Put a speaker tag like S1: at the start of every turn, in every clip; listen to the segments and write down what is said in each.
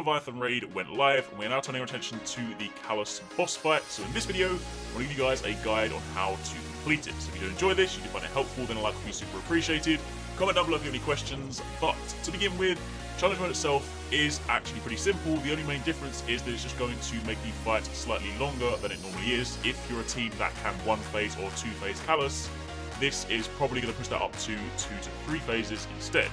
S1: Leviathan raid went live, and we are now turning our attention to the Calus boss fight. So in this video, I'm going to give you guys a guide on how to complete it. So if you do enjoy this, you do find it helpful, then a like would be super appreciated. Comment down below if you have any questions. But to begin with, challenge mode itself is actually pretty simple. The only main difference is that it's just going to make the fight slightly longer than it normally is. If you're a team that can 1-phase or 2-phase Calus, this is probably going to push that up to 2 to 3 phases instead.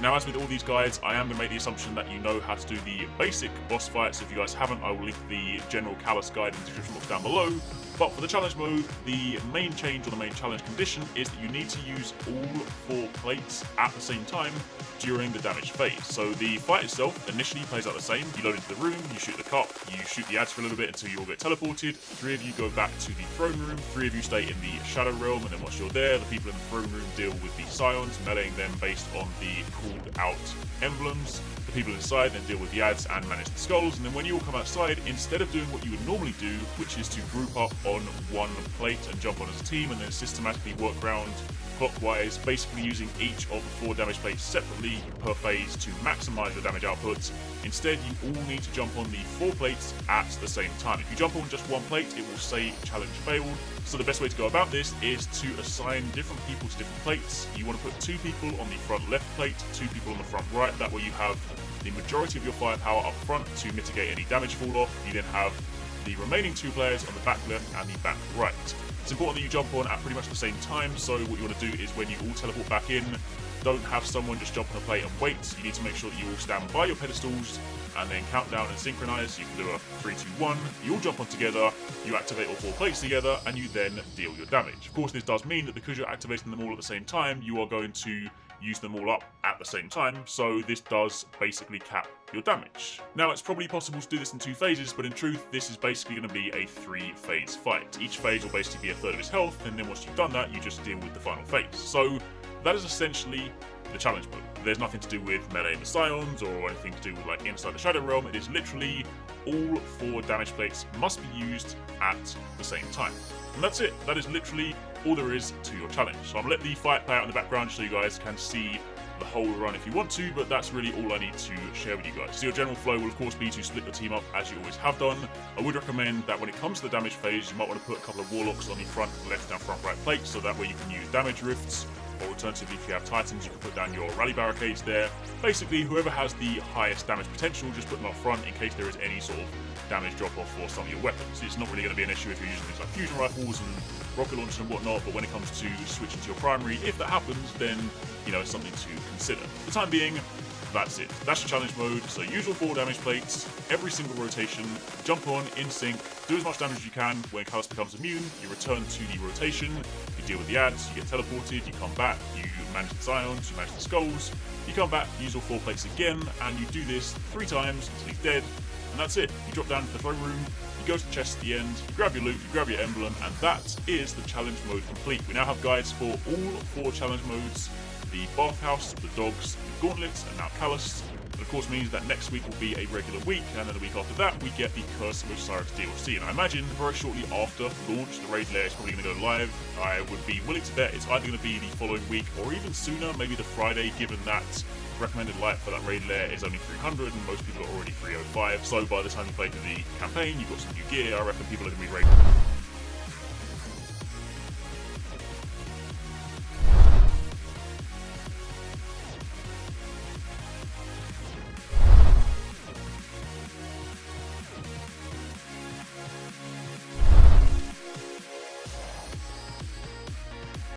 S1: Now, as with all these guides, I am going to make the assumption that you know how to do the basic boss fights. If you guys haven't, I will link the general Calus guide in the description box down below. But for the challenge mode, the main change or the main challenge condition is that you need to use all 4 plates at the same time during the damage phase. So the fight itself initially plays out the same. You load into the room, you shoot the cup, you shoot the ads for a little bit until you all get teleported. 3 of you go back to the throne room, 3 of you stay in the shadow realm, and then once you're there, the people in the throne room deal with the scions, meleeing them based on the called out emblems. The people inside then deal with the ads and manage the skulls, and then when you all come outside, instead of doing what you would normally do, which is to group up on 1 plate and jump on as a team and then systematically work around clockwise, basically using each of the 4 damage plates separately per phase to maximize your damage output. Instead, you all need to jump on the 4 plates at the same time. If you jump on just 1 plate, it will say challenge failed. So the best way to go about this is to assign different people to different plates. You want to put 2 people on the front left plate, 2 people on the front right. That way you have the majority of your firepower up front to mitigate any damage fall off. You then have the remaining 2 players on the back left and the back right. It's important that you jump on at pretty much the same time, so what you want to do is when you all teleport back in, don't have someone just jump on a plate and wait. You need to make sure that you all stand by your pedestals and then count down and synchronize. You can do a 3, 2, 1, you all jump on together, you activate all 4 plates together, and you then deal your damage. Of course, this does mean that because you're activating them all at the same time, you are going to use them all up at the same time, so this does basically cap your damage. Now, it's probably possible to do this in 2 phases, but in truth, this is basically going to be a 3-phase fight. Each phase will basically be a third of his health, and then once you've done that, you just deal with the final phase. So that is essentially the challenge mode. There's nothing to do with meleeing the scions or anything to do with like inside the shadow realm. It is literally all 4 damage plates must be used at the same time. And that's it. That is literally all there is to your challenge. So I'm going to let the fight play out in the background so you guys can see the whole run if you want to, but that's really all I need to share with you guys. So your general flow will of course be to split your team up as you always have done. I would recommend that when it comes to the damage phase, you might want to put a couple of warlocks on the front left and front right plates, so that way you can use damage rifts. Or alternatively, if you have titans, you can put down your rally barricades there. Basically, whoever has the highest damage potential, just put them up front in case there is any sort of damage drop-off for some of your weapons. It's not really going to be an issue if you're using things like fusion rifles and rocket launchers and whatnot, but when it comes to switching to your primary, if that happens, then, you know, it's something to consider. For the time being, that's it. That's your challenge mode. So usual 4 damage plates, every single rotation, jump on, in sync, do as much damage as you can. When Calus becomes immune, you return to the rotation, you deal with the ads, you get teleported, you come back, you manage the scions, you manage the skulls, you come back, use all 4 plates again, and you do this 3 times until he's dead, and that's it. You drop down to the throne room, you go to the chest at the end, you grab your loot, you grab your emblem, and that is the challenge mode complete. We now have guides for all 4 challenge modes: the bathhouse, the dogs, the gauntlets, and now Calus. That of course means that next week will be a regular week, and then the week after that we get the Curse of Osiris DLC. And I imagine very shortly after launch, the raid lair is probably going to go live. I would be willing to bet it's either going to be the following week or even sooner, maybe the Friday, given that recommended light for that raid lair is only 300 and most people are already 305. So by the time you play through the campaign, you've got some new gear. I reckon people are going to be raiding.